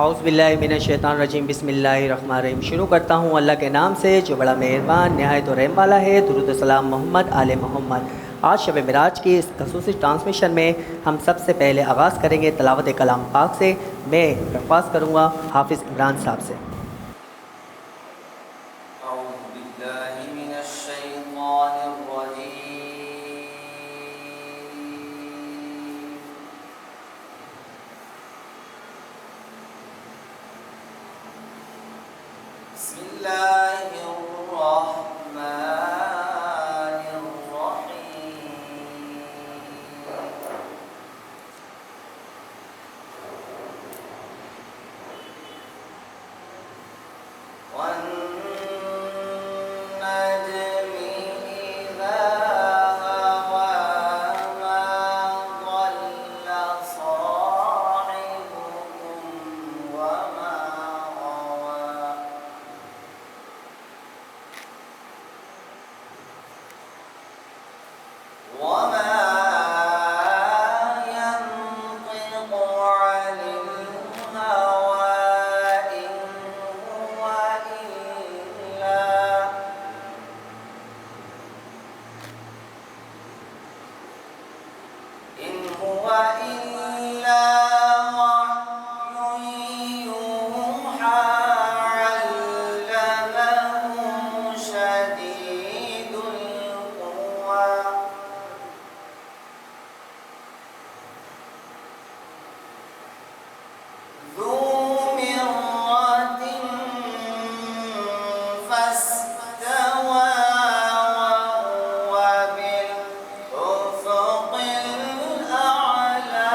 اعوذ باللہ من الشیطان الرجیم، بسم اللہ الرحمن الرحیم۔ شروع کرتا ہوں اللہ کے نام سے جو بڑا مہربان نہایت و رحم والا ہے۔ درود و سلام محمد آل محمد۔ آج شب معراج کی اس خصوصی ٹرانسمیشن میں ہم سب سے پہلے آغاز کریں گے تلاوت کلام پاک سے۔ میں درخواست کروں گا حافظ عمران صاحب سے۔ بسم الله الرحمن الرحيم والنجم إذا هوى ما ضل صاحبكم وما غوى وما ينطق عن الهوى إن هو إلا وحي يوحى علمه شديد القوى ذو مرة فاستوى وهو بالأفق الأعلى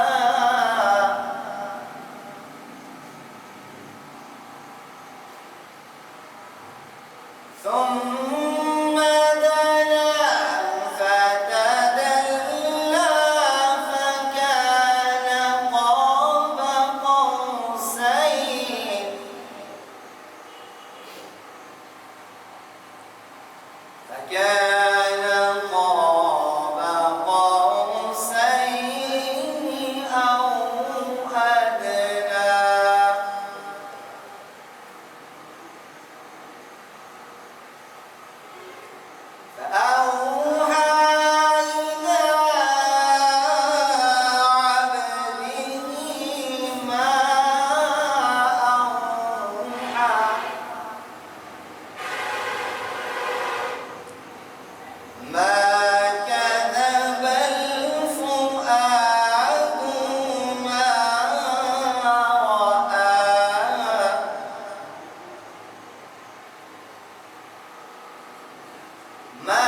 ثم دنا فتدلى فكان قاب قوسين أو أدنى فأوحى إلى عبده ما أوحى ما كذب الفؤاد ما رأى ما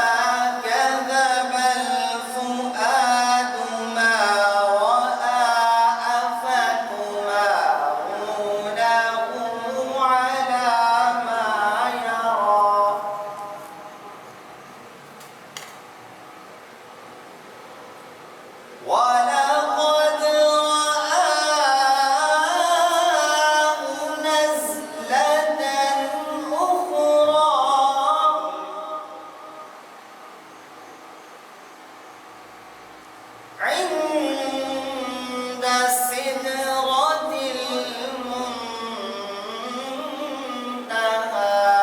كذب الفؤاد ما رأى أفتمارونه على ما يرى ولقد رآه نزلة أخرى عند سدرة المنتهى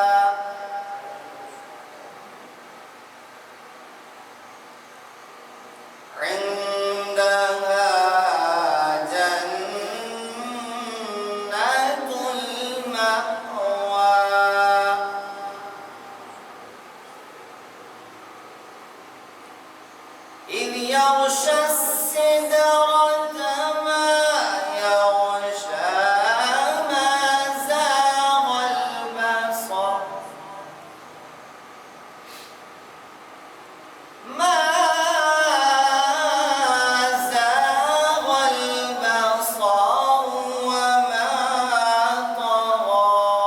عندها جنة المأوى إذ يغشى السدرة ما يغشى ما زاغ البصر ما زاغ البصر وما طغى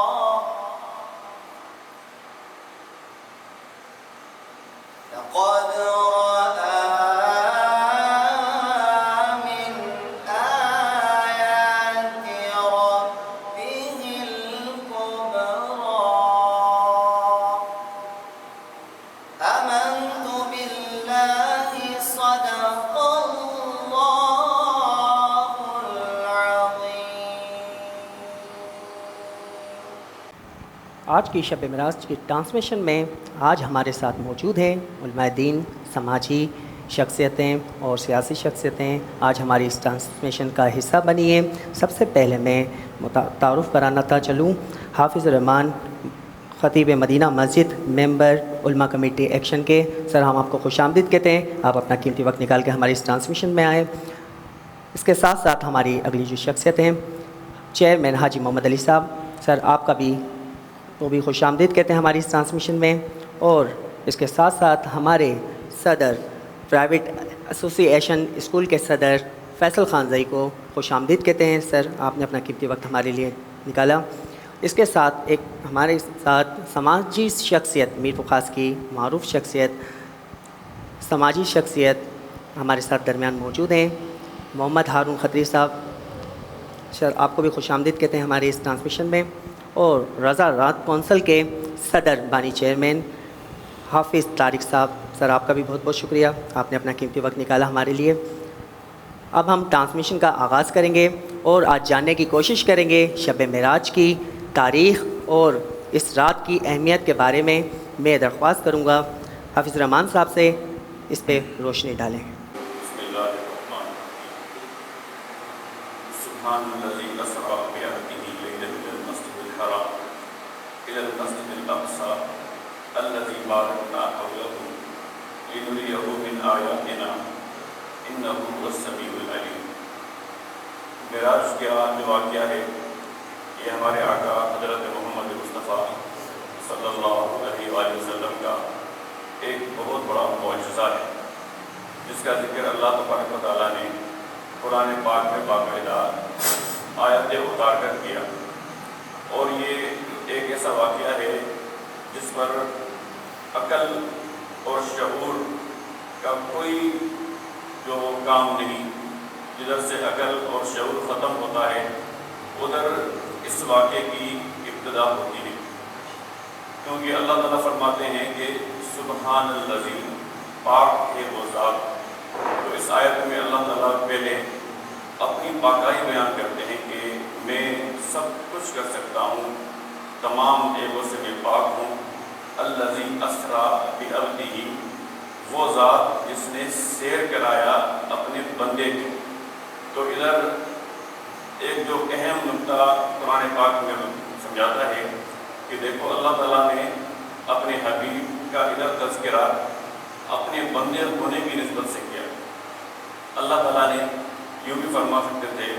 آج کی شب معراج کی ٹرانسمیشن میں آج ہمارے ساتھ موجود ہیں علماء دین، سماجی شخصیتیں اور سیاسی شخصیتیں آج ہماری اس ٹرانسمیشن کا حصہ بنی ہیں۔ سب سے پہلے میں تعارف کرانا تھا چلوں حافظ الرحمان، خطیب مدینہ مسجد، ممبر علماء کمیٹی ایکشن کے۔ سر ہم آپ کو خوش آمدید کہتے ہیں، آپ اپنا قیمتی وقت نکال کے ہماری اس ٹرانسمیشن میں آئیں۔ اس کے ساتھ ساتھ ہماری اگلی جو شخصیت ہیں چیئرمین حاجی محمد علی صاحب، سر آپ کا بھی وہ بھی خوش آمدید کہتے ہیں ہماری اس ٹرانسمیشن میں۔ اور اس کے ساتھ ساتھ ہمارے صدر پرائیویٹ ایسوسی ایشن اسکول کے صدر فیصل خان زئی کو خوش آمدید کہتے ہیں، سر آپ نے اپنا قیمتی وقت ہمارے لیے نکالا۔ اس کے ساتھ ایک ہمارے ساتھ سماجی شخصیت میر فخاس کی معروف شخصیت، سماجی شخصیت ہمارے ساتھ درمیان موجود ہیں محمد ہارون خطری صاحب، سر آپ کو بھی خوش آمدید کہتے ہیں ہماری اس ٹرانسمیشن میں۔ اور رضا رات کونسل کے صدر بانی چیئرمین حافظ طارق صاحب، سر آپ کا بھی بہت بہت شکریہ، آپ نے اپنا قیمتی وقت نکالا ہمارے لیے۔ اب ہم ٹرانسمیشن کا آغاز کریں گے اور آج جاننے کی کوشش کریں گے شب معراج کی تاریخ اور اس رات کی اہمیت کے بارے میں۔ میں درخواست کروں گا حافظ الرحمان صاحب سے اس پہ روشنی ڈالیں۔ بسم اللہ الرحمن الرحیم۔ سبحان الذی اسری بعبدہ لیلا من المسجد الحرام الی المسجد الاقصی الذی بارکنا حولہ لنریہ من آیاتنا انہ هو السمیع العلیم۔ معراج کا جو واقعہ ہے یہ ہمارے آقا حضرت محمد مصطفیٰ صلی اللہ علیہ وآلہ وسلم کا ایک بہت بڑا معجزہ ہے، جس کا ذکر اللہ تبارک و تعالیٰ نے قرآن پاک میں باقاعدہ آیتیں اتار کر کیا۔ اور یہ ایک ایسا واقعہ ہے جس پر عقل اور شعور کا کوئی جو کام نہیں، جدھر سے عقل اور شعور ختم ہوتا ہے ادھر اس واقعے کی ابتدا ہوتی ہے، کیونکہ اللہ تعالیٰ فرماتے ہیں کہ سبحان الذی، پاک ہے وہ ذات۔ تو اس آیت میں اللہ تعالیٰ پہلے اپنی پاکائی بیان کرتے ہیں کہ میں سب کچھ کر سکتا ہوں، تمام عیبوں سے میں پاک ہوں۔ الذی اسری بعبدہ، وہ ذات جس نے سیر کرایا اپنے بندے کو۔ تو ادھر ایک جو اہم نقطہ قرآن پاک میں سمجھاتا ہے کہ دیکھو اللہ تعالیٰ نے اپنے حبیب کا ادھر تذکرہ اپنے بندے ہونے کی نسبت سے کیا۔ اللہ تعالیٰ نے یوں بھی فرما سکتے تھے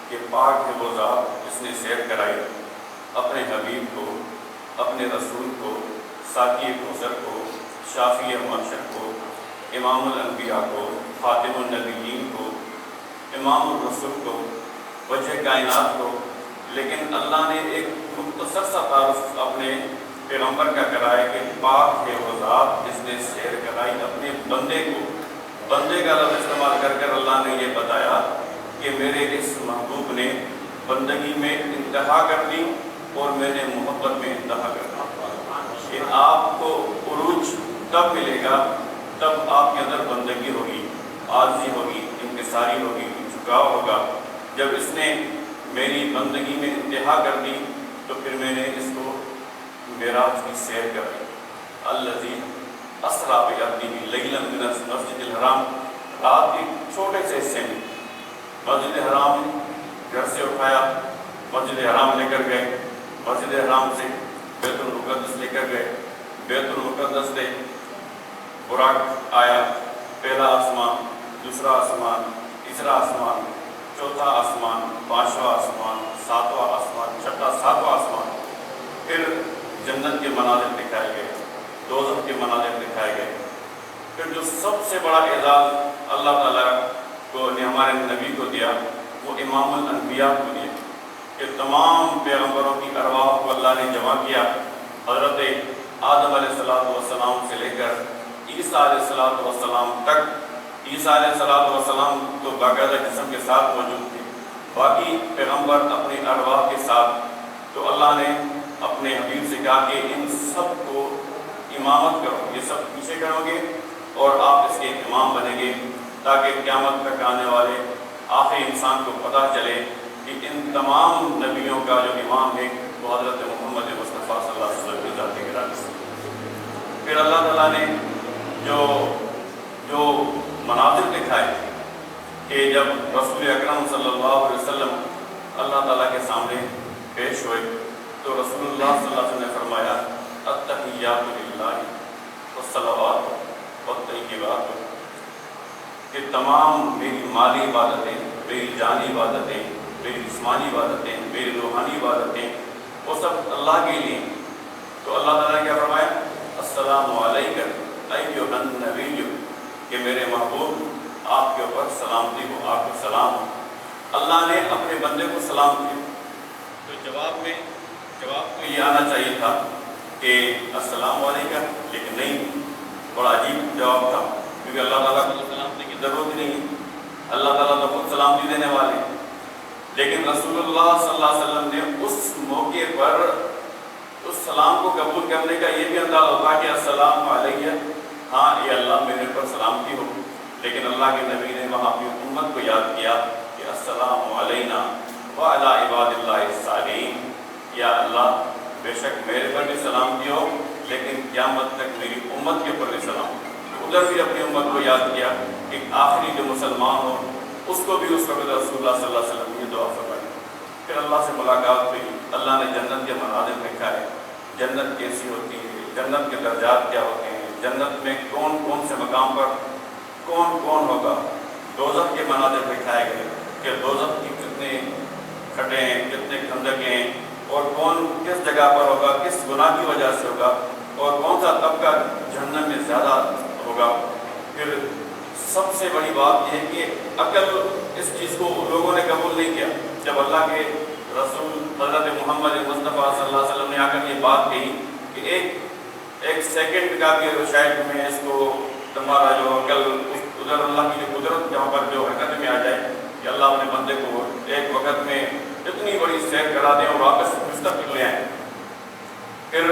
کہ پاک ہے وہ ذات جس نے سیر کرائی اپنے حبیب کو، اپنے رسول کو، ساقی کوثر کو، شافی محشر کو، امام الانبیاء کو، خاتم النبیین کو، امام الرسل کو، وجہ کائنات کو۔ لیکن اللہ نے ایک مختصر سا تعارف اپنے پیغمبر کا کرایا کہ پاک ہے وہ ذات جس نے سیر کرائی اپنے بندے کو۔ بندے کا لفظ استعمال کر کر اللہ نے یہ بتایا کہ میرے اس محبوب نے بندگی میں انتہا کر دی اور میں نے محبت میں انتہا کر دی۔ کہ آپ کو عروج تب ملے گا تب آپ کے اندر بندگی ہوگی، عاجزی ہوگی، انکساری ہوگی، جھکاؤ ہوگا۔ جب اس نے میری بندگی میں انتہا کر دی تو پھر میں نے اس کو معراج کی سیر کرائی۔ الذی اسری بعبدہ لیلا من المسجد الحرام، رات کے چھوٹے سے حصے میں مسجد حرام گھر سے اٹھایا، مسجد حرام لے کر گئے، مسجد حرام سے بیت المقدس لے کر گئے، بیت المقدس سے براق آیا، پہلا آسمان، دوسرا آسمان، تیسرا آسمان، چوتھا آسمان، پانچواں آسمان، ساتواں آسمان، چھٹا ساتواں آسمان۔ پھر جنت کے مناظر دکھائے گئے، دوزخ کے مناظر دکھائے گئے۔ پھر جو سب سے بڑا اعزاز اللہ تعالیٰ کو نے ہمارے نبی کو دیا وہ امام الانبیاء کو دیا کہ تمام پیغمبروں کی ارواح کو اللہ نے جمع کیا۔ حضرت آدم علیہ السلام سے لے کر عیسیٰ علیہ السلام تک۔ عیسیٰ علیہ السلام تو باقاعدہ جسم کے ساتھ موجود تھے، باقی پیغمبر اپنی ارواح کے ساتھ۔ تو اللہ نے اپنے حبیب سے کہا کہ ان سب کو امامت کرو، یہ سب پیچھے کرو گے اور آپ اس کے امام بنیں گے، تاکہ قیامت تک آنے والے آخری انسان کو پتہ چلے کہ ان تمام نبیوں کا جو امام ہے وہ حضرت محمد مصطفیٰ صلی اللہ علیہ وسلم سامنے پیش ہوئے تو رسول اللہ صلی اللہ علیہ وسلم نے فرمایا التحیات للہ والصلوات والطیبات، کہ تمام میری مالی عبادتیں، میری جانی عبادتیں، میری جسمانی عبادتیں، میری روحانی عبادتیں، وہ سب اللہ کے لیے۔ تو اللہ تعالیٰ نے کیا فرمایا؟ السلام علیکم ایھا النبی، کہ میرے محبوب آپ کے اوپر سلامتی ہو، آپ کو سلام ہو۔ اللہ نے اپنے بندے کو سلام کیا، تو جواب تو یہ آنا چاہیے تھا کہ السلام علیکم، لیکن نہیں، بڑا عجیب جواب تھا، کیونکہ اللہ تعالیٰ کو سلامتی کی ضرورت نہیں ہے، اللہ تعالیٰ تو خود سلامتی دینے والے۔ لیکن رسول اللہ صلی اللہ علیہ وسلم نے اس موقع پر اس سلام کو قبول کرنے کا یہ بھی انداز ہوتا کہ السلام علیہ، ہاں یہ اللہ میرے پر سلامتی ہو، لیکن اللہ کے نبی نے وہاں اپنی امت کو یاد کیا کہ السلام علینا وعلی عباد اللہ الصالحین، یا اللہ بے شک میرے پر بھی سلامتی ہو، لیکن قیامت تک میری امت کے اوپر بھی سلام۔ ادھر بھی اپنی امت کو یاد کیا کہ آخری جو مسلمان ہو اس کو بھی اس وقت رسول اللہ صلی اللہ علیہ وسلم یہ دعا فرمائی۔ پھر اللہ سے ملاقات ہوئی، اللہ نے جنت کے مناظر دکھائے، جنت کیسی ہوتی ہے، جنت کے درجات کیا ہوتے ہیں، جنت میں کون کون سے مقام پر کون کون ہوگا، دوزخ کے مناظر دکھائے گئے کہ دوزخ کی کتنے کھڈے ہیں، کتنے کھندقیں ہیں، اور کون کس جگہ پر ہوگا، کس گناہ کی وجہ سے ہوگا، اور کون سا طبقہ جہنم میں زیادہ ہوگا۔ پھر سب سے بڑی بات یہ ہے کہ عقل اس چیز کو لوگوں نے قبول نہیں کیا۔ جب اللہ کے رسول حضرت محمد مصطفیٰ صلی اللہ علیہ وسلم نے آ کر یہ بات کہی کہ ایک سیکنڈ کا بھی شاید میں اس کو تمہارا جو عقل ادھر اللہ کی جو قدرت جہاں پر جو حرکت میں آ جائے کہ اللہ اپنے بندے کو ایک وقت میں اتنی بڑی سیر کرا دیں اور واپس مستقبل لے آئیں۔ پھر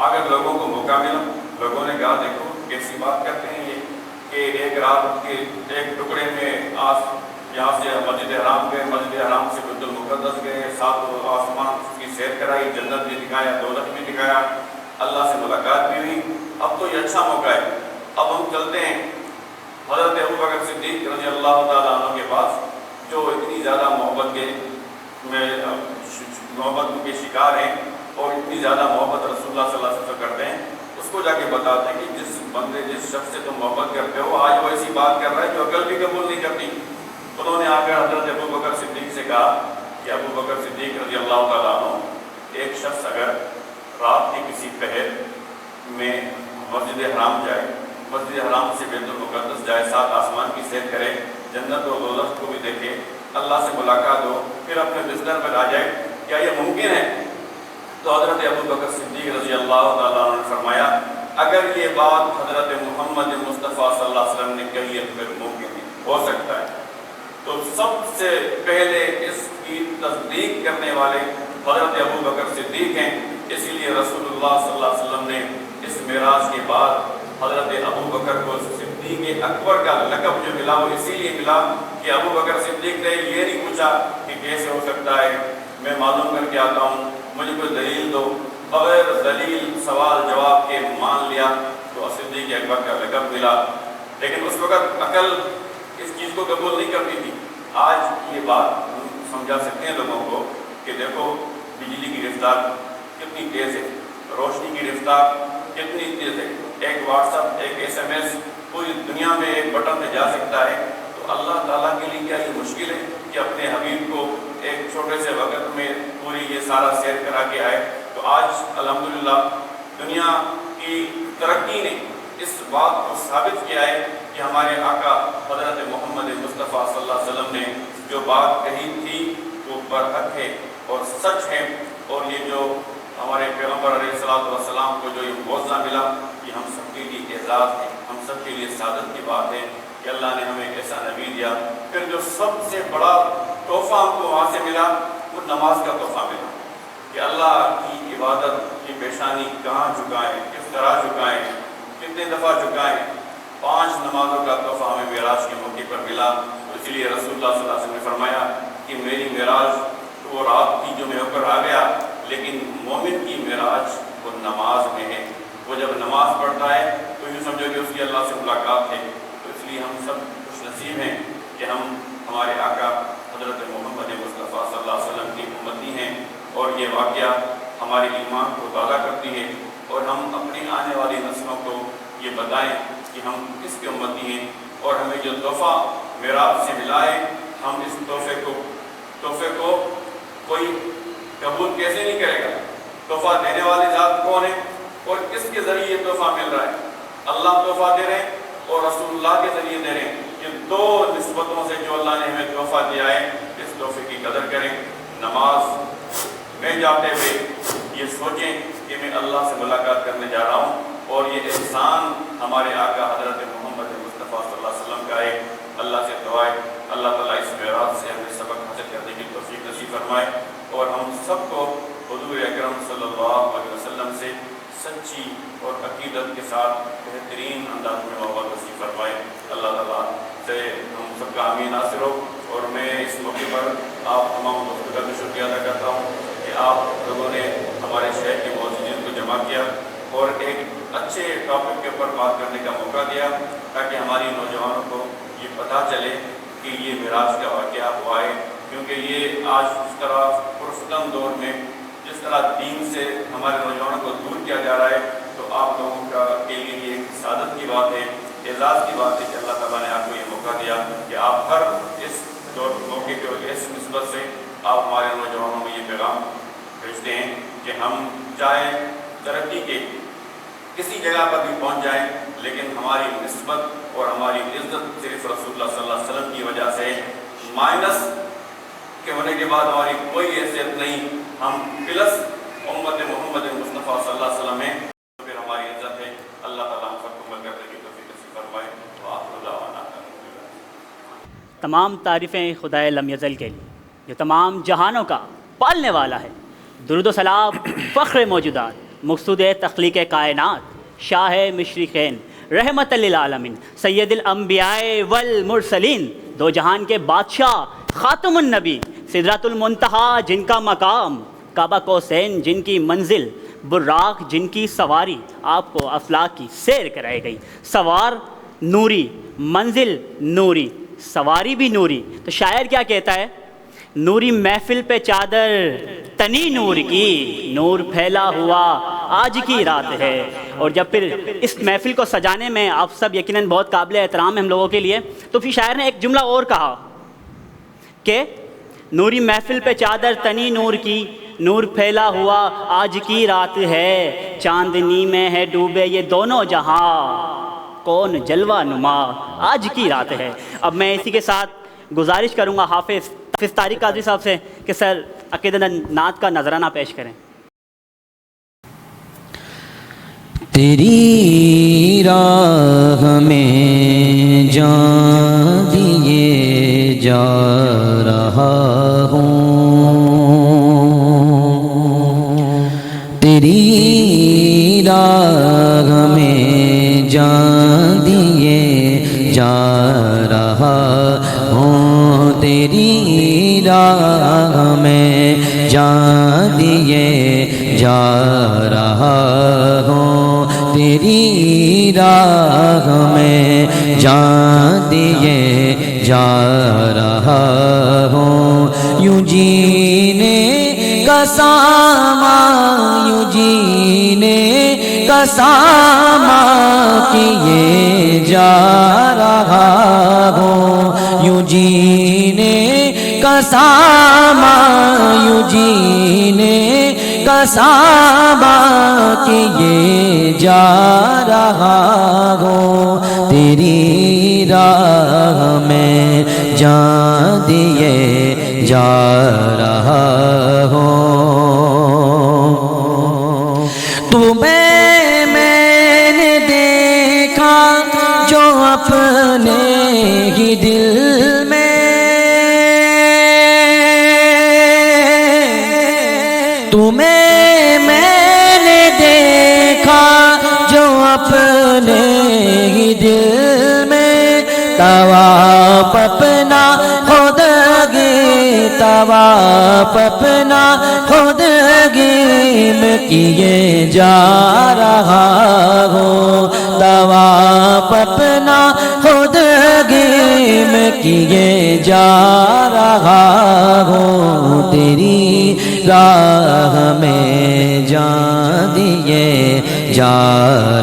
اگر لوگوں کو موقع ملا، لوگوں نے کہا دیکھو کیسی بات کرتے ہیں یہ کہ ایک رات کے ایک ٹکڑے میں یہاں سے مسجد حرام گئے، مسجد حرام سے بیت المقدس گئے، سات آسمان کی سیر کرائی، جنت بھی دکھایا، دوزخ بھی دکھایا، اللہ سے ملاقات بھی ہوئی۔ اب تو یہ اچھا موقع ہے، اب ہم چلتے ہیں حضرت ابوبکر صدیق رضی اللہ تعالیٰ عنہ کے پاس، جو اتنی زیادہ محبت کے شکار ہیں اور اتنی زیادہ محبت رسول اللہ صلی اللہ علیہ وسلم کرتے ہیں، اس کو جا کے بتاتے ہیں کہ جس شخص سے تم محبت کرتے ہو آج وہ ایسی بات کر رہا ہے جو عقل بھی قبول نہیں کرتی۔ انہوں نے آ کر حضرت ابوبکر صدیق سے کہا کہ ابوبکر صدیق رضی اللہ تعالیٰ عنہ، ایک شخص اگر رات کے کسی پہر میں مسجد حرام جائے، مسجد حرام سے بیت المقدس جائے، سات آسمان کی سیر کرے، جنت و دوزخ کو بھی دیکھے، اللہ سے ملاقات ہو، پھر اپنے بستر پر آ جائے، کیا یہ ممکن ہے؟ تو حضرت ابوبکر صدیق رضی اللہ تعالیٰ عنہ نے فرمایا اگر یہ بات حضرت محمد مصطفیٰ صلی اللہ علیہ وسلم نے کہی ہے پھر ممکن ہے، ہو سکتا ہے۔ تو سب سے پہلے اس کی تصدیق کرنے والے حضرت ابوبکر صدیق ہیں، اسی لیے رسول اللہ صلی اللہ علیہ وسلم نے اس معراج کے بعد حضرت ابوبکر کو صدیق اکبر کا لقب جو ملا وہ اسی لیے ملا کہ ابوبکر صدیق نے یہ نہیں پوچھا کہ کیسے ہو سکتا ہے، میں معلوم کر کے آتا ہوں، مجھے کوئی دلیل دو، بغیر دلیل سوال جواب کے مان لیا تو صدیق اکبر کا لقب ملا۔ لیکن اس وقت عقل اس چیز کو قبول نہیں کرتی تھی۔ آج یہ بات سمجھا سکتے ہیں لوگوں کو کہ دیکھو بجلی کی رفتار کتنی تیز ہے، روشنی کی رفتار کتنی تیز ہے، ایک واٹس ایپ، ایک ایس ایم ایس پوری دنیا میں ایک بٹن پہ جا سکتا ہے۔ تو اللہ تعالیٰ کے لیے کیا یہ مشکل ہے کہ اپنے حبیب کو ایک چھوٹے سے وقت میں پوری یہ سارا سیر کرا کے آئے؟ تو آج الحمدللہ دنیا کی ترقی نے اس بات کو ثابت کیا ہے کہ ہمارے آقا حضرت محمد مصطفیٰ صلی اللہ علیہ وسلم نے جو بات کہی تھی وہ برحق ہے اور سچ ہے، اور یہ جو ہمارے پیغمبر علیہ السلام کو جو یہ معجزہ ملا یہ ہم سب کے لیے اعزاز ہے، ہم سب کے لیے سعادت کی بات ہے کہ اللہ نے ہمیں ایسا نبی دیا۔ پھر جو سب سے بڑا تحفہ ہم کو وہاں سے ملا وہ نماز کا تحفہ ملا کہ اللہ کی عبادت کی پیشانی کہاں جھکائیں، کس طرح جھکائیں، کتنے دفعہ جھکائیں۔ 5 نمازوں کا تحفہ ہمیں معراج کے موقع پر ملا۔ اس لیے رسول اللہ صلی اللہ علیہ وسلم نے فرمایا کہ میری معراج وہ رات کی جو میں اوپر آ گیا، لیکن مومن کی معراج وہ نماز میں ہے۔ وہ جب نماز پڑھتا ہے تو یوں سمجھو کہ اس کی اللہ سے ملاقات ہے۔ تو اس لیے ہم سب خوش نصیب ہیں کہ ہم ہمارے آقا حضرت محمد مصطفیٰ صلی اللہ علیہ وسلم کی اور یہ واقعہ ہمارے ایمان کو تازہ کرتی ہے اور ہم اپنی آنے والی نسلوں کو یہ بتائیں کہ ہم کس کے امتی ہیں، اور ہمیں جو تحفہ معراج سے ملا ہے ہم اس تحفے کو کوئی قبول کیسے نہیں کرے گا؟ تحفہ دینے والی ذات کون ہے اور کس کے ذریعے یہ تحفہ مل رہا ہے؟ اللہ تحفہ دے رہے ہیں اور رسول اللہ کے ذریعے دے رہے ہیں۔ یہ دو نسبتوں سے جو اللہ نے ہمیں تحفہ دیا ہے، اس تحفے کی قدر کریں۔ نماز میں جاتے ہوئے یہ سوچیں کہ میں اللہ سے ملاقات کرنے جا رہا ہوں، اور یہ احسان ہمارے آقا حضرت محمد مصطفیٰ صلی اللہ علیہ وسلم کا ہے۔ اللہ سے دعائیں اللہ تعالیٰ اس معراج سے ہمیں سبق حاصل کرنے کی توفیق نصیب فرمائے، اور ہم سب کو حضور اکرم صلی اللہ علیہ وسلم سے سچی اور عقیدت کے ساتھ بہترین انداز میں محبت نصیب فرمائے۔ اللہ تعالیٰ سے ہم سب کا آمین حاصل ہو۔ اور میں اس موقع پر آپ تمام دوستوں کا بھی شکریہ ادا کرتا ہوں کہ آپ لوگوں نے ہمارے شہر کے موجودین کو جمع کیا اور ایک اچھے ٹاپک کے اوپر بات کرنے کا موقع دیا، تاکہ ہماری نوجوانوں کو یہ پتہ چلے کہ یہ معراج کا واقعہ ہوا ہے۔ کیونکہ یہ آج اس طرح پرفتن دور میں جس طرح دین سے ہمارے نوجوانوں کو دور کیا جا رہا ہے، تو آپ لوگوں کے لیے یہ ایک سعادت کی بات ہے، اعزاز کی بات ہے کہ اللہ تعالیٰ نے آپ کو یہ موقع دیا کہ آپ ہر اس موقع کے اس نسبت سے آپ ہمارے نوجوانوں میں یہ پیغام بھیجتے ہیں کہ ہم چاہے ترقی کے کسی جگہ پر بھی پہنچ جائیں، لیکن ہماری نسبت اور ہماری عزت صرف رسول اللہ صلی اللہ علیہ وسلم کی وجہ سے مائنس کے ہونے کے بعد ہماری کوئی حیثیت نہیں، ہم پلس امت محمد مصطفیٰ صلی اللہ علیہ وسلم ہیں، پھر ہماری عزت ہے۔ اللہ تعالیٰ ہم سب کو عمل کرنے کی توفیق نصیب فرمائے۔ وآخر دعوانا تمام تعریفیں خدائے لم یزل کے لیے جو تمام جہانوں کا پالنے والا ہے۔ درود و سلام فخر موجودات، مقصود تخلیق کائنات، شاہ مشرقین، رحمت للعالمین، سید الانبیاء والمرسلین، دو جہان کے بادشاہ، خاتم النبی، سدرۃ المنتہا جن کا مقام، کعبہ قوسین جن کی منزل، براق جن کی سواری، آپ کو افلاک کی سیر کرائی گئی۔ سوار نوری، منزل نوری، سواری بھی نوری۔ تو شاعر کیا کہتا ہے؟ نوری محفل پہ چادر تنی نور کی، نور پھیلا ہوا آج کی رات ہے۔ اور جب پھر اس محفل کو سجانے میں آپ سب یقیناً بہت قابل احترام ہیں ہم لوگوں کے لیے، تو پھر شاعر نے ایک جملہ اور کہا کہ نوری محفل پہ چادر تنی نور کی، نور پھیلا ہوا آج کی رات ہے، چاندنی میں ہے ڈوبے یہ دونوں جہاں، کون جلوہ نما آج کی رات ہے۔ اب میں اسی کے ساتھ گزارش کروں گا حافظ طارق قادری صاحب سے کہ سر عقیدت نعت کا نذرانہ پیش کریں۔ تیری راہ میں جان دیے جا رہا ہوں، تیری راہ میں جان دیے جا رہا ہوں، تیری راہ میں جان دیے جا رہا ہوں، تیری راہ میں جان دیے جا رہا ہوں، یوں جینے کا سامان، یوں جینے کا سامان کیے جا رہا ہوں، یوں جینے کا سامان، یوں جینے کا سامان کیے جا رہا ہوں، تیری راہ میں جان دیے جا رہا ہوں۔ تمہیں میں نے دیکھا جو اپنے ہی دل میں، تمہیں میں نے دیکھا جو اپنے ہی دل میں، طواف اپنا خود گی، طواف اپنا خود گی میں کیے جا رہا ہوں، طواف اپنا خود گی میں کیے جا رہا ہوں تیری راہ میں جان دیے جا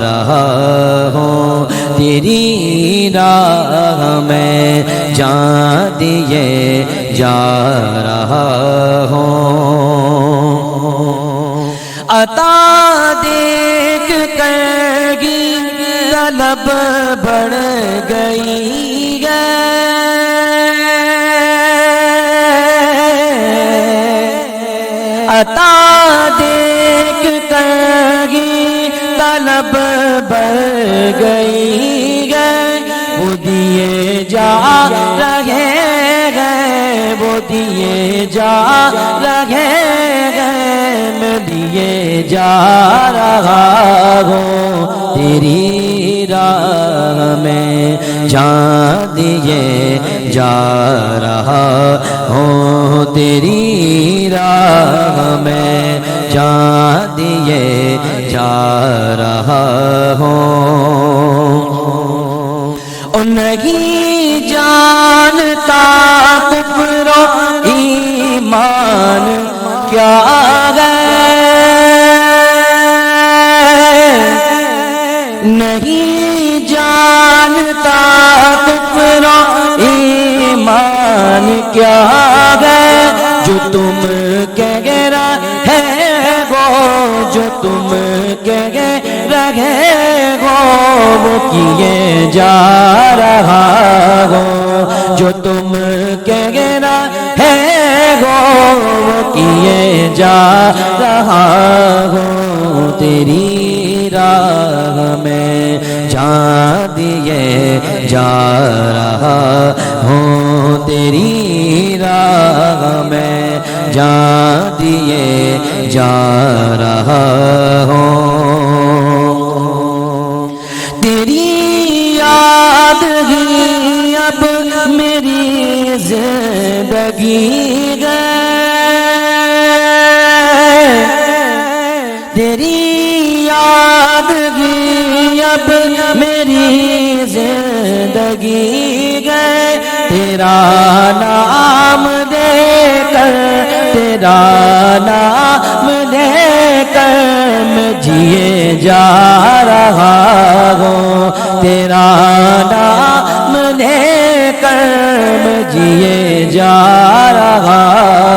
رہا ہوں تیری راہ میں جان دیے جا رہا ہوں عطا دیکھ کر گی طلب بڑھ گئی ہے عطا دیکھ کر گی طلب بڑھ گئی ہے وہ دیے جا رہے ہیں وہ دیے جا رہے ہیں میں دیے جا رہا ہوں تیری راہ میں جان دیے جا رہا ہوں تیری راہ میں جان دیے جا رہا ہوں نہیں جانتا کفر و ایمان کیا ہے نہیں جانتا کفر و ایمان کیا ہے جو تم کہہ رہے ہو جو تم کہہ رہے ہو وہ کیے جا رہا ہو جو تم کہہ رہے ہو وہ کیے جا رہا ہو تیری راہ میں جان دیے جا رہا ہوں تیری راہ میں جان دیے جا رہا ہوں تیری یاد ہی اب میری زندگی ہے تیری یاد ہی اب میری زندگی ہے تیرا نام دے کر تیرا نام دے کر میں جیے جا رہا ہوں تیرا نام دے کر میں جیے جا رہا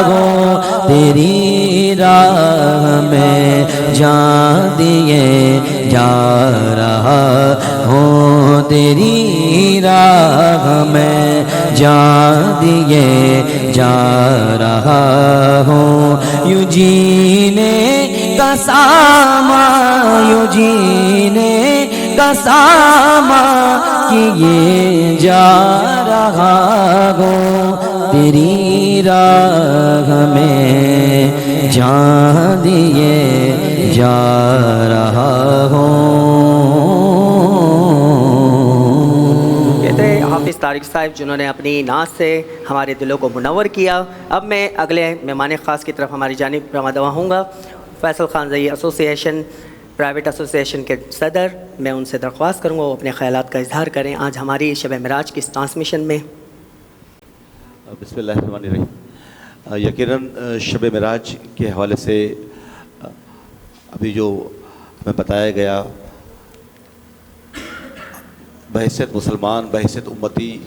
ہوں تیری راہ میں جان دیے جا رہا ہوں تیری راہ میں جان دیے جا رہا ہوں یوں جینے کا ساما یوں جینے کا ساما کیے جا رہا ہوں تیری راہ میں جان دیے جا رہا ہوں کہتے ہیں حافظ طارق صاحب جنہوں نے اپنی نعت سے ہمارے دلوں کو منور کیا. اب میں اگلے مہمان خاص کی طرف ہماری جانب رواں ہوں گا. فیصل خان زئی ایسوسی ایشن پرائیویٹ ایسوسی ایشن کے صدر، میں ان سے درخواست کروں گا وہ اپنے خیالات کا اظہار کریں آج ہماری شب معراج کی اس ٹرانسمیشن میں. بسم اللہ الرحمن الرحیم. یقیناً شب معراج کے حوالے سے ابھی جو ہمیں بتایا گیا بحیثیت مسلمان بحیثیت امتی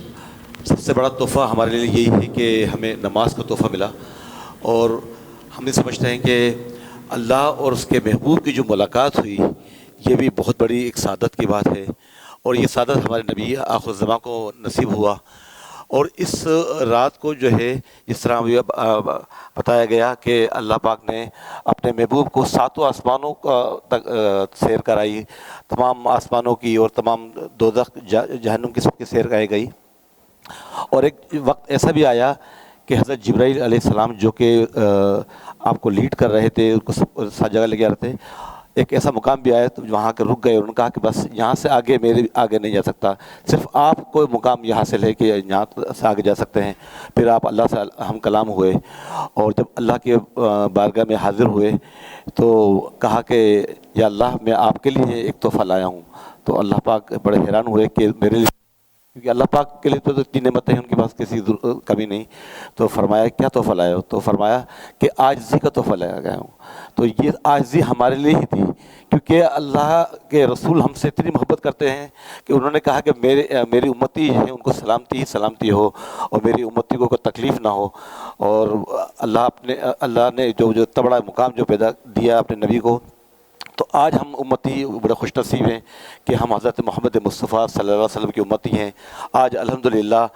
سب سے بڑا تحفہ ہمارے لیے یہی ہے کہ ہمیں نماز کا تحفہ ملا، اور ہم یہ سمجھتے ہیں کہ اللہ اور اس کے محبوب کی جو ملاقات ہوئی یہ بھی بہت بڑی ایک سعادت کی بات ہے، اور یہ سعادت ہمارے نبی آخر الزمان کو نصیب ہوا. اور اس رات کو جو ہے جس طرح ابھی بتایا گیا کہ اللہ پاک نے اپنے محبوب کو 7 آسمانوں تک سیر کرائی، تمام آسمانوں کی اور تمام دوزخ جہنم کی سب کی سیر کرائی گئی. اور ایک وقت ایسا بھی آیا کہ حضرت جبرائیل علیہ السلام جو کہ آپ کو لیڈ کر رہے تھے، ان کو سب جگہ لے کے آ رہے تھے، ایک ایسا مقام بھی آیا تو وہاں کے رک گئے، انہوں نے کہا کہ بس یہاں سے آگے میرے آگے نہیں جا سکتا، صرف آپ کو مقام یہاں سے لے کے یہاں سے آگے جا سکتے ہیں. پھر آپ اللہ سے ہم کلام ہوئے، اور جب اللہ کے بارگاہ میں حاضر ہوئے تو کہا کہ یا اللہ میں آپ کے لیے ایک تحفہ لایا ہوں. تو اللہ پاک بڑے حیران ہوئے کہ میرے لیے کیونکہ اللہ پاک کے لیے تو اتنی نعمتیں ہیں، ان کے پاس کسی کمی نہیں. تو فرمایا کیا تحفہ لائے ہو؟ تو فرمایا کہ عاجزی کا تحفہ لے گیا ہوں. تو یہ عاجزی ہمارے لیے ہی تھی، کیونکہ اللہ کے رسول ہم سے اتنی محبت کرتے ہیں کہ انہوں نے کہا کہ میری امتی ہے ان کو سلامتی ہی سلامتی ہو، اور میری امتی کو کوئی تکلیف نہ ہو. اور اللہ نے جو اتنا بڑا مقام جو پیدا دیا اپنے نبی کو، تو آج ہم امتی بڑے خوش نصیب ہیں کہ ہم حضرت محمد مصطفیٰ صلی اللہ علیہ وسلم کی امتی ہیں. آج الحمدللہ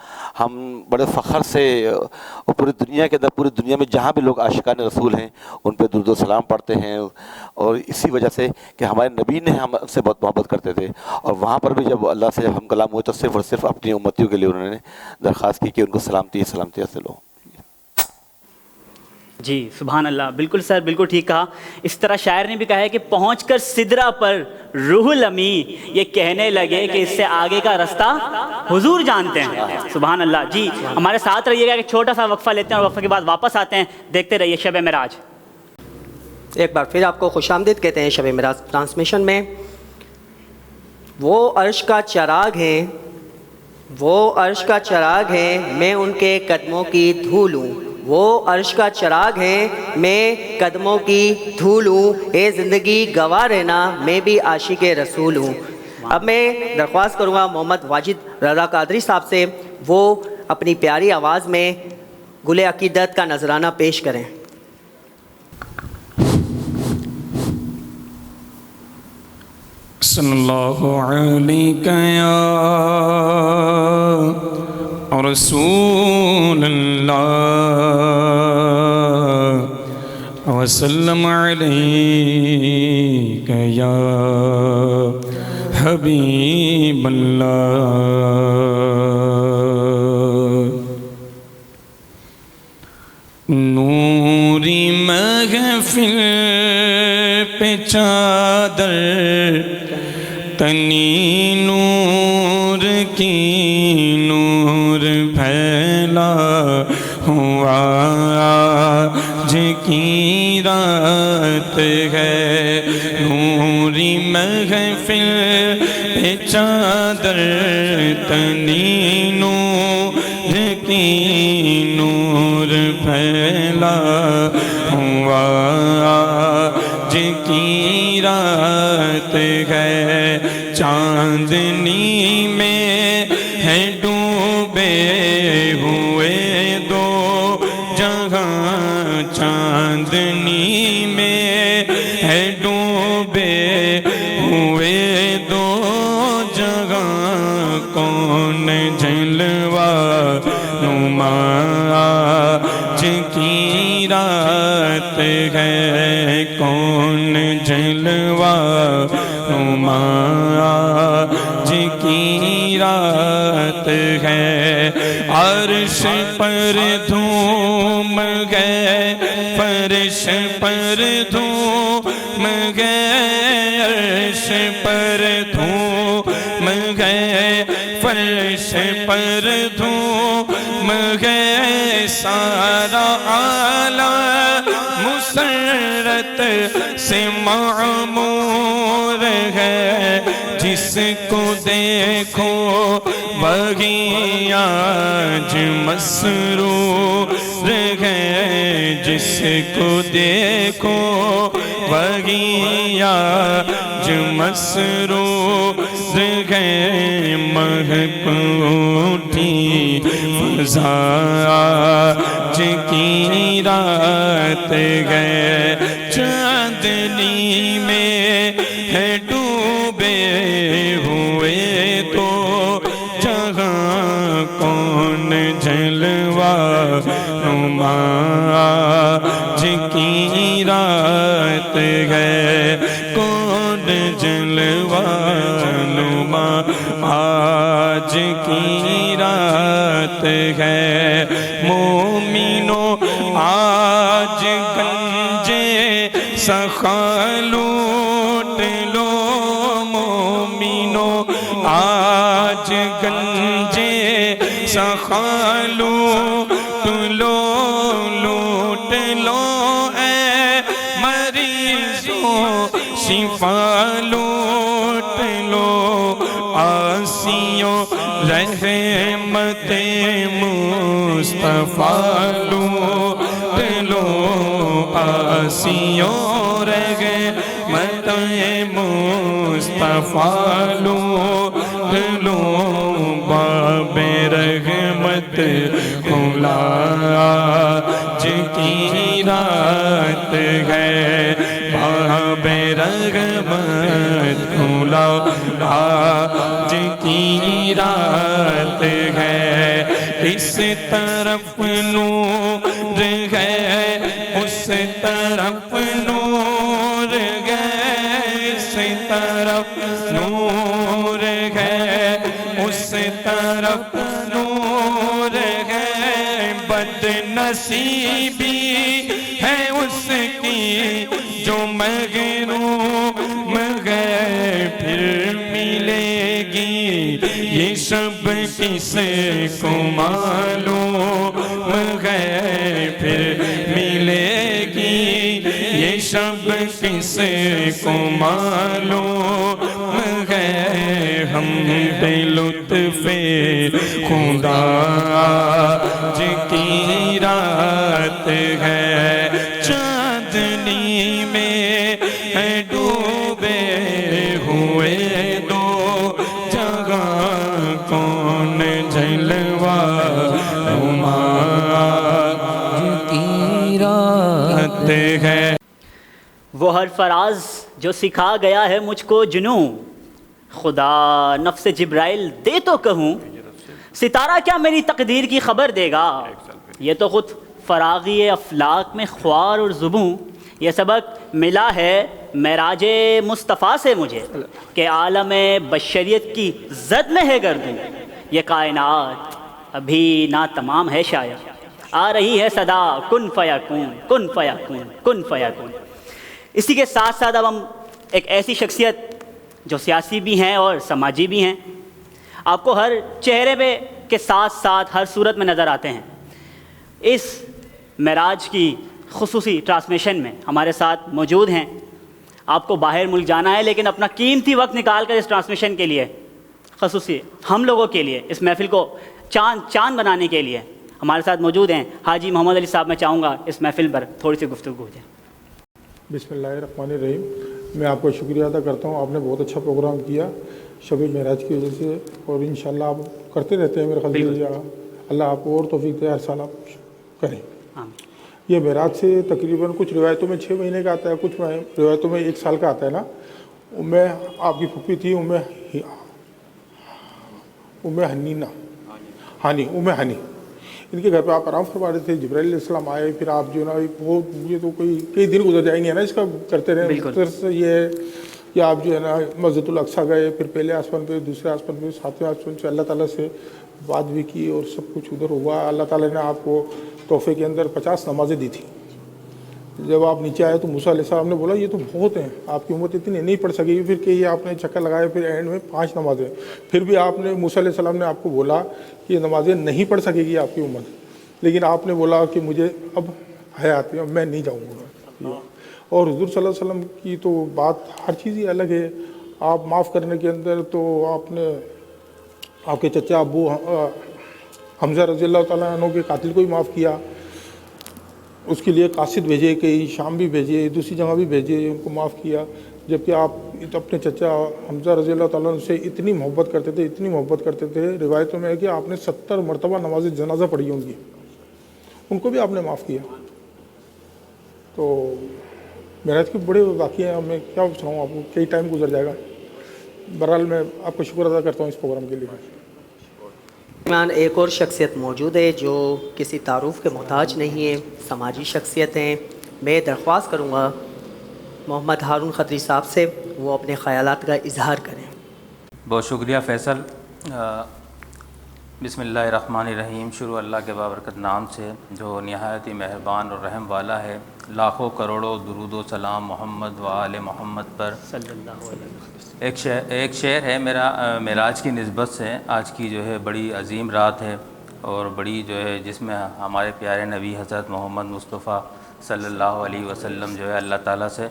ہم بڑے فخر سے پوری دنیا کے اندر، پوری دنیا میں جہاں بھی لوگ عاشقان رسول ہیں ان پہ درود و سلام پڑھتے ہیں، اور اسی وجہ سے کہ ہمارے نبی نے ہم سے بہت محبت کرتے تھے. اور وہاں پر بھی جب اللہ سے جب ہم کلام ہوئے تو صرف اور صرف اپنی امتیوں کے لیے انہوں نے درخواست کی کہ ان کو سلامتی سلامتی حاصل ہو. جی سبحان اللہ، بالکل سر، بالکل ٹھیک کہا. اس طرح شاعر نے بھی کہا ہے کہ پہنچ کر سدرا پر روح الامی یہ کہنے لگے کہ اس سے آگے کا رستہ حضور جانتے ہیں. سبحان اللہ. جی ہمارے ساتھ رہیے گا، ایک چھوٹا سا وقفہ لیتے ہیں اور وقفے کے بعد واپس آتے ہیں. دیکھتے رہیے شب معراج. ایک بار پھر آپ کو خوش آمدید کہتے ہیں شب معراج ٹرانسمیشن میں. وہ عرش کا چراغ ہیں، وہ عرش کا چراغ ہیں، میں ان کے قدموں کی دھول ہوں. وہ عرش کا چراغ ہیں، میں قدموں کی دھول ہوں. اے زندگی گواہ رہنا، میں بھی عاشق رسول ہوں. اب میں درخواست کروں گا محمد واجد رضا قادری صاحب سے، وہ اپنی پیاری آواز میں گل عقیدت کا نذرانہ پیش کریں. صلی اللہ علیہ یا رسول اللہ وسلم علیک یا حبیب اللہ. نوری محفل پہ چادر تنی نور کی نور پھیلا ہوا آج کی رات ہے. نوری محفل پہ چادر تنی نور کی نور پھیلا ہوا آج کی رات ہے. چاندنی میں ہے ڈوبے ہوئے دو جہاں، چاندنی میں ہے ڈوبے ہوئے دو جہاں. کون جلوہ نما آج کی رات ہے، کون جلوہ نما آج کی رات ہے. عرش پر دھوم گئے، فرش پر دھوم گئے، عرش پر دھوم گئے، فرش پر دھوم گئے. سارا عالم مسرت سے معمور ہے، جس کو دیکھو وہی آج مسرور ہے، جس کو دیکھو وہی آج مسرور ہے. مہک اٹھی فضا آج کی رات ہے. چاندنی میں ہے ڈوبے ہوئے تو جہاں، کون جلوہ نما آج کی رات ہے، کون جلوہ نما آج کی رات ہے. مومنو آج گنجے سخا لوٹ لو، مومنو آج گنجے سخا لوٹ لو، لوٹ لو اے مریضوں شفا لوٹ لو. آسیوں رحمت مصطفیٰ لو آسیوں رحمت مصطفیٰ لو باب رحمت کھلا آج کی رات ہے، باب رحمت کھلا آج کی رات ہے، اس طرف نور ہے اس طرف نور ہے، اس طرف نور ہے اس طرف نور ہے، بد نصیبی ہے اس کی جو محروم ہے، پھر ملے گی یہ سب کس کو معلوم ہے، پھر ملے گی یہ سب کس کو معلوم ہے، ہم بے لطف خدا آج کی رات ہے، چاندنی میں ڈوبے ہوئے دو جگہ کون جلوہ نما کی رات ہے۔ وہ ہر فراز جو سکھا گیا ہے مجھ کو جنوں، خدا نفس جبرائیل دے تو کہوں، ستارہ کیا میری تقدیر کی خبر دے گا، یہ تو خود فراغی افلاک میں خوار اور زبوں، یہ سبق ملا ہے معراج مصطفیٰ سے مجھے کہ عالم بشریت کی زد میں ہے گردوں، یہ کائنات ابھی نا تمام ہے شاید، آ رہی ہے صدا کن فیکون کن فیکون کن فیکون۔ اسی کے ساتھ ساتھ اب ہم ایک ایسی شخصیت جو سیاسی بھی ہیں اور سماجی بھی ہیں، آپ کو ہر چہرے پہ کے ساتھ ساتھ ہر صورت میں نظر آتے ہیں۔ اس معراج کی خصوصی ٹرانسمیشن میں ہمارے ساتھ موجود ہیں، آپ کو باہر ملک جانا ہے لیکن اپنا قیمتی وقت نکال کر اس ٹرانسمیشن کے لیے، خصوصی ہم لوگوں کے لیے، اس محفل کو چاند بنانے کے لیے ہمارے ساتھ موجود ہیں حاجی محمد علی صاحب۔ میں چاہوں گا اس محفل پر تھوڑی سی گفتگو ہو جائے۔ بسم اللہ الرحمن الرحیم۔ میں آپ کا شکریہ ادا کرتا ہوں، آپ نے بہت اچھا پروگرام کیا شب معراج کی وجہ سے، اور انشاءاللہ آپ کرتے رہتے ہیں، میرے خیال سے اللہ آپ کو اور توفیق دے، ہر سال آپ کریں۔ یہ معراج سے تقریباً کچھ روایتوں میں 6 مہینے کا آتا ہے، کچھ روایتوں میں 1 سال کا آتا ہے نا۔ میں آپ کی پھپھی تھی ام ہانی، ان کے گھر پہ آپ آرام فرما رہے تھے، جبرائیل علیہ السلام آئے، پھر آپ جو ہے نا وہ یہ تو کئی دن گزر جائیں گے نا اس کا کرتے رہے، یہ ہے کہ آپ جو ہے نا مسجد الاقصیٰ گئے، پھر پہلے آسمان پہ، دوسرے آسمان پہ، 7ویں آسمان پہ اللہ تعالیٰ سے بات بھی کی اور سب کچھ ادھر ہوا۔ اللہ تعالیٰ نے آپ کو تحفے کے اندر 50 نمازیں دی تھیں۔ جب آپ نیچے آئے تو موسیٰ علیہ السلام نے بولا یہ تو بہت ہیں، آپ کی امت اتنی نہیں پڑھ سکے گی، پھر کہ یہ آپ نے چکر لگائے، پھر اینڈ میں 5 نمازیں، پھر بھی آپ نے موسیٰ علیہ السلام نے آپ کو بولا کہ یہ نمازیں نہیں پڑھ سکے گی آپ کی امت، لیکن آپ نے بولا کہ مجھے اب حیات ہے، میں نہیں جاؤں گا۔ اور حضور صلی اللہ علیہ وسلم کی تو بات ہر چیز ہی الگ ہے۔ آپ معاف کرنے کے اندر تو آپ نے آپ کے چچا ابو حمزہ رضی اللہ تعالیٰ عنہ کے قاتل کو ہی معاف کیا، اس کے لیے قاصد بھیجے، کئی شام بھی بھیجے، دوسری جگہ بھی بھیجے، ان کو معاف کیا، جبکہ آپ اپنے چچا حمزہ رضی اللہ تعالیٰ عنہ سے اتنی محبت کرتے تھے، اتنی محبت کرتے تھے، روایتوں میں ہے کہ آپ نے 70 مرتبہ نماز جنازہ پڑھی ان کی، ان کو بھی آپ نے معاف کیا۔ تو معراج کے بڑے واقعے ہیں، میں کیا سناؤں آپ کو، کئی ٹائم گزر جائے گا۔ بہرحال میں آپ کا شکر ادا کرتا ہوں اس پروگرام کے لیے۔ ایک اور شخصیت موجود ہے جو کسی تعارف کے محتاج نہیں ہے، سماجی شخصیت ہیں۔ میں درخواست کروں گا محمد ہارون خدری صاحب سے وہ اپنے خیالات کا اظہار کریں۔ بہت شکریہ فیصل۔ بسم اللہ الرحمن الرحیم۔ شروع اللہ کے بابرکت نام سے جو نہایت ہی مہربان اور رحم والا ہے۔ لاکھوں کروڑوں درود و سلام محمد و آل محمد پر صلی اللہ علیہ وسلم۔ ایک شعر ہے میرا معراج کی نسبت سے۔ آج کی جو ہے بڑی عظیم رات ہے اور بڑی جو ہے جس میں ہمارے پیارے نبی حضرت محمد مصطفیٰ صلی اللہ علیہ وسلم جو ہے اللہ تعالیٰ سے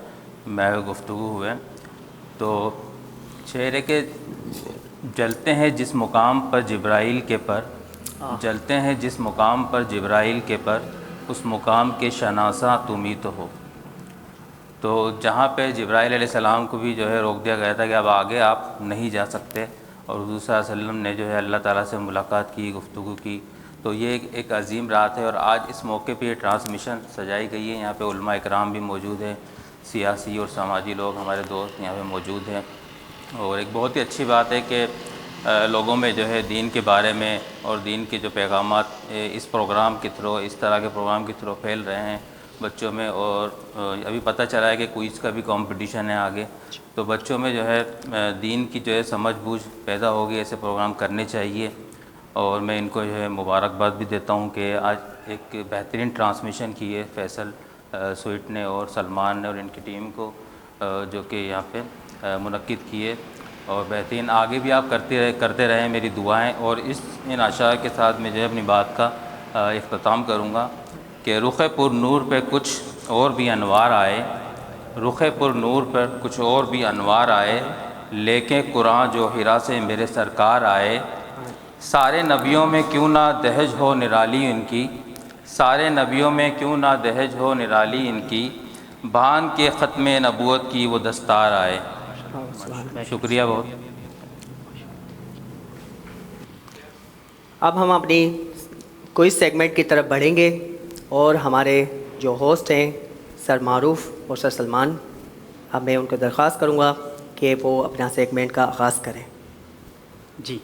محو گفتگو ہوئے۔ تو شعر ہے کہ جلتے ہیں جس مقام پر جبرائیل کے پر، جلتے ہیں جس مقام پر جبرائیل کے پر، اس مقام کے شناسہ تم ہی تو ہو۔ تو جہاں پہ جبرائیل علیہ السلام کو بھی جو ہے روک دیا گیا تھا کہ اب آگے آپ نہیں جا سکتے، اور حضور صلی اللہ علیہ وسلم نے جو ہے اللہ تعالیٰ سے ملاقات کی، گفتگو کی، تو یہ ایک عظیم رات ہے۔ اور آج اس موقع پہ یہ ٹرانسمیشن سجائی گئی ہے، یہاں پہ علماء اکرام بھی موجود ہیں، سیاسی اور سماجی لوگ ہمارے دوست یہاں پہ موجود ہیں، اور ایک بہت ہی اچھی بات ہے کہ لوگوں میں جو ہے دین کے بارے میں اور دین کے جو پیغامات اس پروگرام کے تھرو، اس طرح کے پروگرام کے تھرو پھیل رہے ہیں بچوں میں۔ اور ابھی پتہ چلا ہے کہ کوئز کا بھی کمپٹیشن ہے آگے، تو بچوں میں جو ہے دین کی جو ہے سمجھ بوجھ پیدا ہوگی، ایسے پروگرام کرنے چاہیے۔ اور میں ان کو جو ہے مبارکباد بھی دیتا ہوں کہ آج ایک بہترین ٹرانسمیشن کی ہے فیصل سویٹ نے اور سلمان نے اور ان کی ٹیم کو، جو کہ یہاں پہ منعقد کیے، اور بہترین آگے بھی آپ کرتے رہیں، میری دعائیں۔ اور ان اشعار کے ساتھ میں جو ہے اپنی بات کا اختتام کروں گا کہ رخ پر نور پہ کچھ اور بھی انوار آئے، رخ پر نور پر کچھ اور بھی انوار آئے، لیکن قرآن جو ہرا سے میرے سرکار آئے، سارے نبیوں میں کیوں نہ دہج ہو نرالی ان کی، سارے نبیوں میں کیوں نہ دہج ہو نرالی ان کی، بھان کے ختم نبوت کی وہ دستار آئے۔ شکریہ بہت۔ اب ہم اپنی کوئز سیگمنٹ کی طرف بڑھیں گے، اور ہمارے جو ہوسٹ ہیں سر معروف اور سر سلمان، اب میں ان کو درخواست کروں گا کہ وہ اپنا سیگمنٹ کا آغاز کریں۔ جی